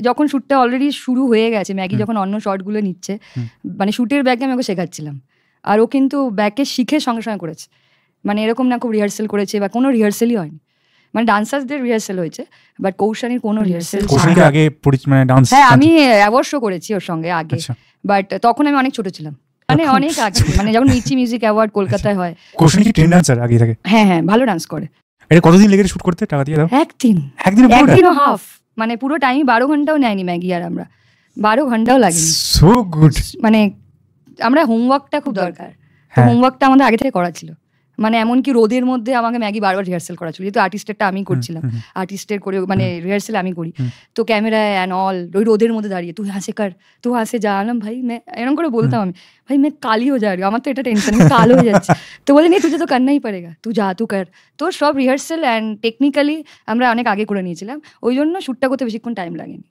যখন শ্যুটটা অলরেডি শুরু হয়ে গেছে, ম্যাগি যখন অন্য শর্টগুলো নিচ্ছে, মানে শ্যুটের ব্যাগে আমি ওকে শেখাচ্ছিলাম, আর ও কিন্তু ব্যাকে শিখে সঙ্গে সঙ্গে করেছে। মানে এরকম না খুব রিহার্সেল করেছে বা কোনো রিহার্সেলই হয়নি, মানে ডান্সার্সদের রিহার্সেল হয়েছে, বাট কৌশানীর কোনো রিহার্সেল। হ্যাঁ, আমি অ্যাওয়ার্ড শো করেছি ওর সঙ্গে আগে, বাট তখন আমি অনেক ছোট ছিলাম, মানে অনেক আগে, মানে যখন মির্চি মিউজিক অ্যাওয়ার্ড কলকাতায় হয়। কৌশানী কি ট্রেন ডান্সার আগে থেকে? হ্যাঁ হ্যাঁ, ভালো ডান্স করে। এটা কতদিন লেগেছে শুট করতে? টাকা দিয়ে দাও। একদিনও হাফ, মানে পুরো টাইম 12 ঘন্টাও নেয়নি ম্যাগি, আর আমরা 12 ঘন্টাও লাগেনি। So good. মানে আমরা হোমওয়ার্কটা খুব দরকার, হোমওয়ার্কটা আমাদের আগে থেকে করা ছিল। মানে এমনকি রোদের মধ্যে আমাকে ম্যাগি বারবার রিহার্সেল করা ছিল, যেহেতু আর্টিস্টেরটা আমি করছিলাম, আর্টিস্টের করে মানে রিহার্সেল আমি করি, তো ক্যামেরায় অ্যান্ড অল ওই রোদের মধ্যে দাঁড়িয়ে তুই হাসে কর, তুই হাসে যা আলাম ভাই, এরকম করে বলতাম আমি, ভাই मैं কালি হয়ে যাই, আমার তো এটা টেনশন, কালো হয়ে যাচ্ছে। তো বলে নি তুঝে তো করনাই পড়েগা, তুই যা তুই কর। তো সব রিহার্সেল অ্যান্ড টেকনিক্যালি আমরা অনেক আগে করে নিয়েছিলাম, ওই জন্য শ্যুটটা করতে বেশিক্ষণ টাইম লাগেনি।